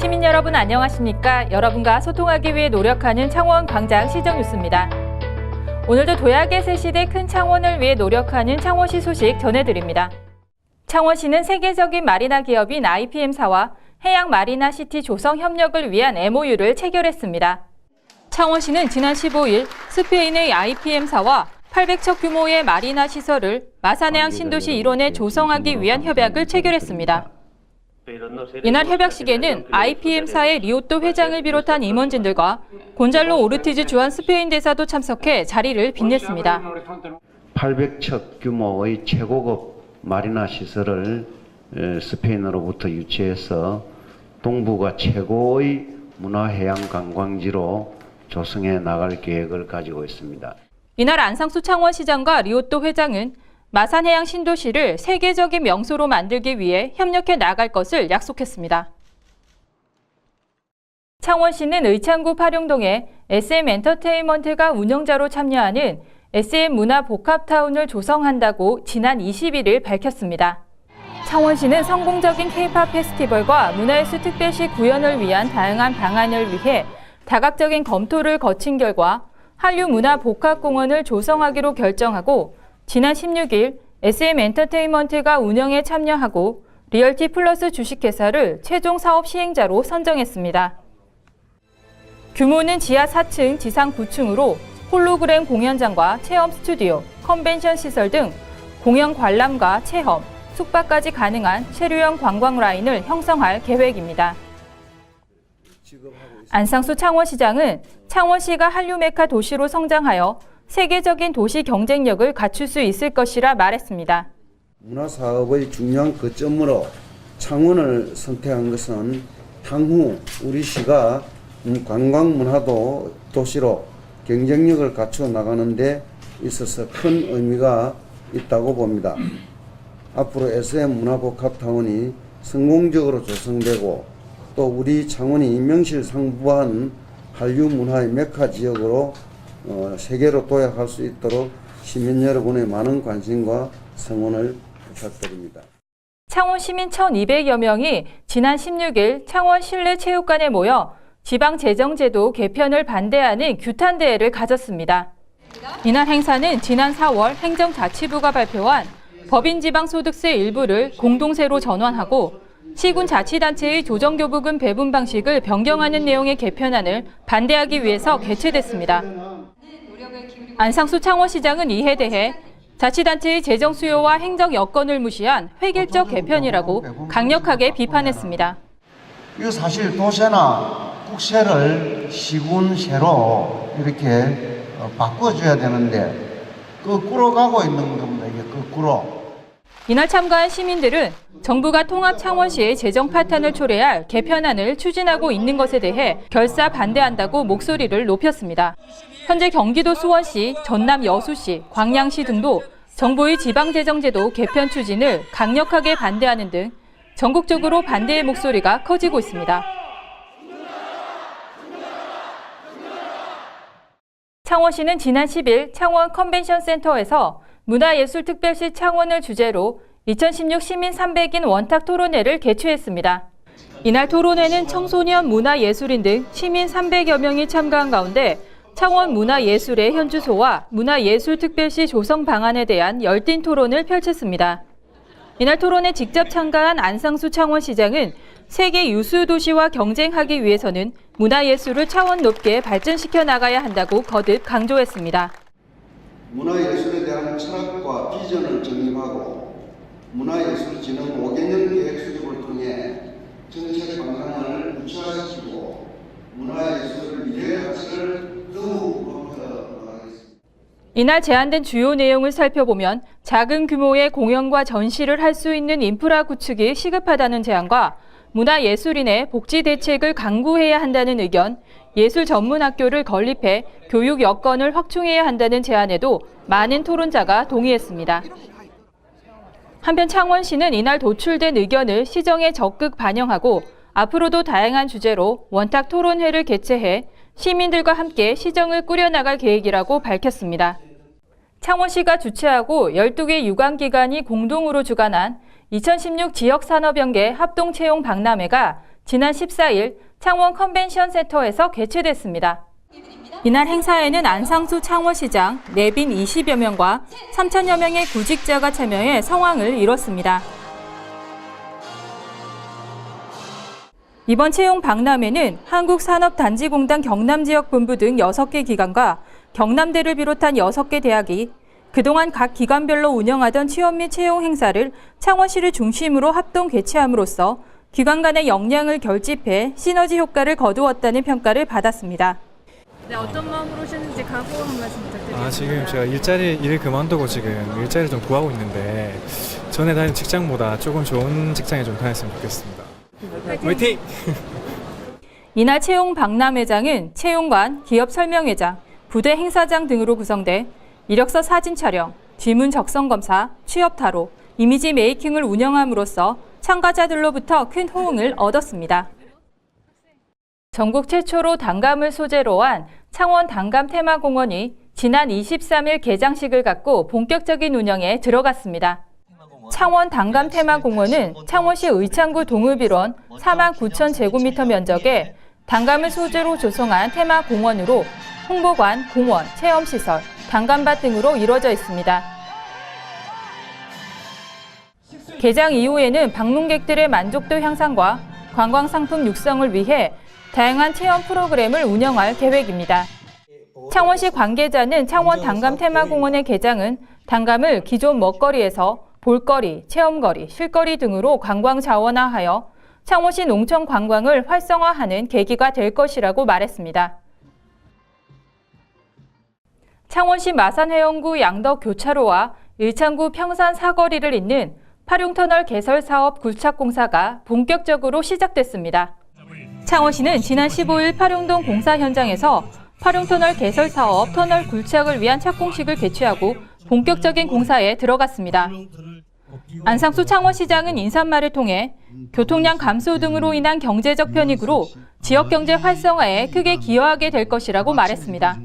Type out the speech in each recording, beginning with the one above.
시민 여러분 안녕하십니까? 여러분과 소통하기 위해 노력하는 창원광장 시정뉴스입니다. 오늘도 도약의 새 시대 큰 창원을 위해 노력하는 창원시 소식 전해드립니다. 창원시는 세계적인 마리나 기업인 IPM사와 해양 마리나 시티 조성 협력을 위한 MOU를 체결했습니다. 창원시는 지난 15일 스페인의 IPM사와 800척 규모의 마리나 시설을 마산해양 신도시 일원에 조성하기 위한 협약을 체결했습니다. 이날 협약식에는 IPM사의 리오또 회장을 비롯한 임원진들과 곤잘로 오르티즈 주한 스페인 대사도 참석해 자리를 빛냈습니다. 800척 규모의 최고급 마리나 시설을 스페인으로부터 유치해서 동부가 최고의 문화해양 관광지로 조성해 나갈 계획을 가지고 있습니다. 이날 안상수 창원시장과 리오또 회장은 마산해양 신도시를 세계적인 명소로 만들기 위해 협력해 나갈 것을 약속했습니다. 창원시는 의창구 파룡동에 SM엔터테인먼트가 운영자로 참여하는 SM문화복합타운을 조성한다고 지난 21일 밝혔습니다. 창원시는 성공적인 K-POP 페스티벌과 문화예술 특별시 구현을 위한 다양한 방안을 위해 다각적인 검토를 거친 결과 한류문화복합공원을 조성하기로 결정하고 지난 16일 SM엔터테인먼트가 운영에 참여하고 리얼티 플러스 주식회사를 최종 사업 시행자로 선정했습니다. 규모는 지하 4층, 지상 9층으로 홀로그램 공연장과 체험 스튜디오, 컨벤션 시설 등 공연 관람과 체험, 숙박까지 가능한 체류형 관광 라인을 형성할 계획입니다. 안상수 창원시장은 창원시가 한류 메카 도시로 성장하여 세계적인 도시 경쟁력을 갖출 수 있을 것이라 말했습니다. 문화사업의 중요한 거점으로 창원을 선택한 것은 향후 우리 시가 관광문화도 도시로 경쟁력을 갖춰 나가는 데 있어서 큰 의미가 있다고 봅니다. 앞으로 SM문화복합타운이 성공적으로 조성되고 또 우리 창원이 명실상부한 한류 문화의 메카 지역으로 세계로 도약할 수 있도록 시민 여러분의 많은 관심과 성원을 부탁드립니다. 창원 시민 1,200여 명이 지난 16일 창원 실내체육관에 모여 지방재정제도 개편을 반대하는 규탄대회를 가졌습니다. 이날 행사는 지난 4월 행정자치부가 발표한 법인지방소득세 일부를 공동세로 전환하고 시군자치단체의 조정교부금 배분 방식을 변경하는 내용의 개편안을 반대하기 위해서 개최됐습니다. 안상수 창원시장은 이에 대해 자치단체의 재정 수요와 행정 여건을 무시한 획일적 개편이라고 강력하게 비판했습니다. 이거 사실 도세나 국세를 시군세로 이렇게 바꿔줘야 되는데 거꾸로 가고 있는 겁니다. 이게 거꾸로. 이날 참가한 시민들은 정부가 통합 창원시의 재정 파탄을 초래할 개편안을 추진하고 있는 것에 대해 결사 반대한다고 목소리를 높였습니다. 현재 경기도 수원시, 전남 여수시, 광양시 등도 정부의 지방재정제도 개편 추진을 강력하게 반대하는 등 전국적으로 반대의 목소리가 커지고 있습니다. 창원시는 지난 10일 창원 컨벤션 센터에서 문화예술특별시 창원을 주제로 2016 시민 300인 원탁 토론회를 개최했습니다. 이날 토론회는 청소년 문화예술인 등 시민 300여 명이 참가한 가운데 창원 문화예술의 현주소와 문화예술특별시 조성 방안에 대한 열띤 토론을 펼쳤습니다. 이날 토론에 직접 참가한 안상수 창원시장은 세계 유수 도시와 경쟁하기 위해서는 문화예술을 차원 높게 발전시켜 나가야 한다고 거듭 강조했습니다. 문화예술에 대한 철학과 비전을 정립하고 문화예술진흥 5개년 계획 수립을 통해 정책 방향을 구체화시키고 문화예술 미래의 가치를 더욱 높여나가겠습니다. 이날 제안된 주요 내용을 살펴보면 작은 규모의 공연과 전시를 할 수 있는 인프라 구축이 시급하다는 제안과 문화예술인의 복지 대책을 강구해야 한다는 의견, 예술 전문 학교를 건립해 교육 여건을 확충해야 한다는 제안에도 많은 토론자가 동의했습니다. 한편 창원시는 이날 도출된 의견을 시정에 적극 반영하고 앞으로도 다양한 주제로 원탁 토론회를 개최해 시민들과 함께 시정을 꾸려나갈 계획이라고 밝혔습니다. 창원시가 주최하고 12개 유관기관이 공동으로 주관한 2016 지역산업연계 합동채용 박람회가 지난 14일 창원 컨벤션 센터에서 개최됐습니다. 이날 행사에는 안상수 창원시장, 내빈 20여 명과 3천여 명의 구직자가 참여해 성황을 이뤘습니다. 이번 채용 박람회는 한국산업단지공단 경남지역본부 등 6개 기관과 경남대를 비롯한 6개 대학이 그동안 각 기관별로 운영하던 취업 및 채용 행사를 창원시를 중심으로 합동 개최함으로써 기관 간의 역량을 결집해 시너지 효과를 거두었다는 평가를 받았습니다. 네, 어떤 마음으로 오셨는지 각오 한 말씀 부탁드립니다. 지금 제가 일을 그만두고 지금 일자리를 좀 구하고 있는데 전에 다니는 직장보다 조금 좋은 직장에 좀 다녔으면 좋겠습니다. 화이팅! 이날 채용 박람회장은 채용관, 기업 설명회장, 부대 행사장 등으로 구성돼 이력서 사진 촬영, 질문 적성 검사, 취업 타로, 이미지 메이킹을 운영함으로써 참가자들로부터 큰 호응을 얻었습니다. 전국 최초로 단감을 소재로 한 창원 단감 테마공원이 지난 23일 개장식을 갖고 본격적인 운영에 들어갔습니다. 창원 단감 테마공원은 창원시 의창구 동읍일원 49,000제곱미터 면적에 단감을 소재로 조성한 테마공원으로 홍보관, 공원, 체험시설, 단감밭 등으로 이루어져 있습니다. 개장 이후에는 방문객들의 만족도 향상과 관광상품 육성을 위해 다양한 체험 프로그램을 운영할 계획입니다. 창원시 관계자는 창원 단감 테마공원의 개장은 단감을 기존 먹거리에서 볼거리, 체험거리, 실거리 등으로 관광 자원화하여 창원시 농촌 관광을 활성화하는 계기가 될 것이라고 말했습니다. 창원시 마산해영구 양덕 교차로와 일창구 평산 사거리를 잇는 파룡터널 개설 사업 굴착공사가 본격적으로 시작됐습니다. 창원시는 지난 15일 파룡동 공사 현장에서 파룡터널 개설 사업 터널 굴착을 위한 착공식을 개최하고 본격적인 공사에 들어갔습니다. 안상수 창원시장은 인사말을 통해 교통량 감소 등으로 인한 경제적 편익으로 지역경제 활성화에 크게 기여하게 될 것이라고 말했습니다.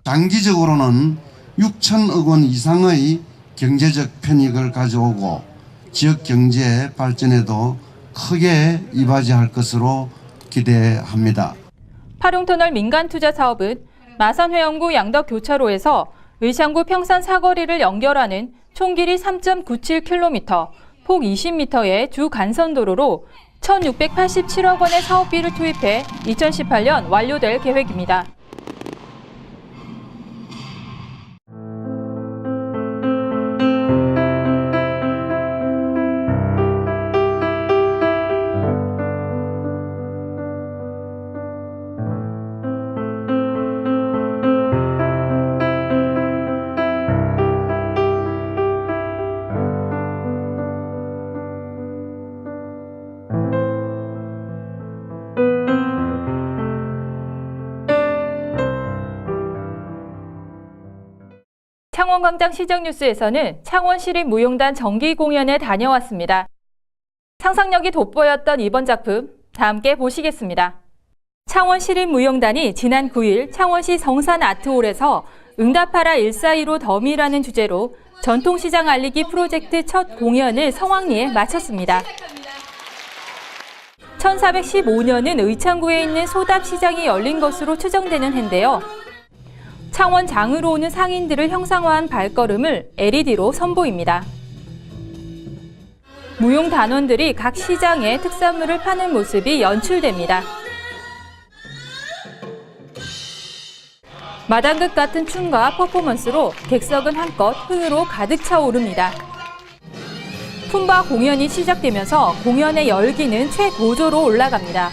장기적으로는 6천억 원 이상의 경제적 편익을 가져오고 지역 경제 발전에도 크게 이바지할 것으로 기대합니다. 파룡터널 민간투자 사업은 마산회원구 양덕교차로에서 의창구 평산 사거리를 연결하는 총 길이 3.97km, 폭 20m의 주 간선도로로 1,687억 원의 사업비를 투입해 2018년 완료될 계획입니다. 창원광장 시정뉴스에서는 창원시립무용단 정기공연에 다녀왔습니다. 상상력이 돋보였던 이번 작품, 다 함께 보시겠습니다. 창원시립무용단이 지난 9일 창원시 성산아트홀에서 응답하라 1415 덤이라는 주제로 전통시장 알리기 프로젝트 첫 공연을 성황리에 마쳤습니다. 1415년은 의창구에 있는 소답시장이 열린 것으로 추정되는 해인데요. 창원장으로 오는 상인들을 형상화한 발걸음을 LED로 선보입니다. 무용단원들이 각 시장에 특산물을 파는 모습이 연출됩니다. 마당극 같은 춤과 퍼포먼스로 객석은 한껏 흥으로 가득 차오릅니다. 품바 공연이 시작되면서 공연의 열기는 최고조로 올라갑니다.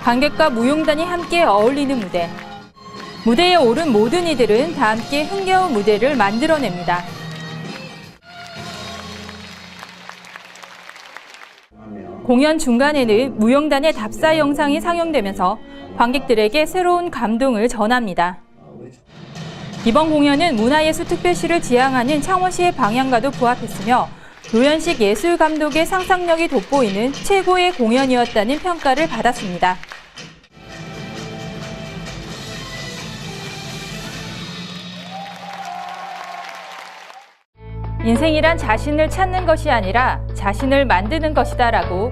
관객과 무용단이 함께 어울리는 무대. 무대에 오른 모든 이들은 다 함께 흥겨운 무대를 만들어냅니다. 공연 중간에는 무용단의 답사 영상이 상영되면서 관객들에게 새로운 감동을 전합니다. 이번 공연은 문화예술특별시를 지향하는 창원시의 방향과도 부합했으며 노현식 예술감독의 상상력이 돋보이는 최고의 공연이었다는 평가를 받았습니다. 인생이란 자신을 찾는 것이 아니라 자신을 만드는 것이다라고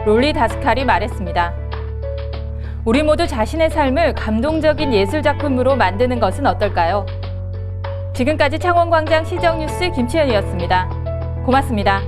롤리 다스칼이 말했습니다. 우리 모두 자신의 삶을 감동적인 예술 작품으로 만드는 것은 어떨까요? 지금까지 창원광장 시정뉴스 김치현이었습니다. 고맙습니다.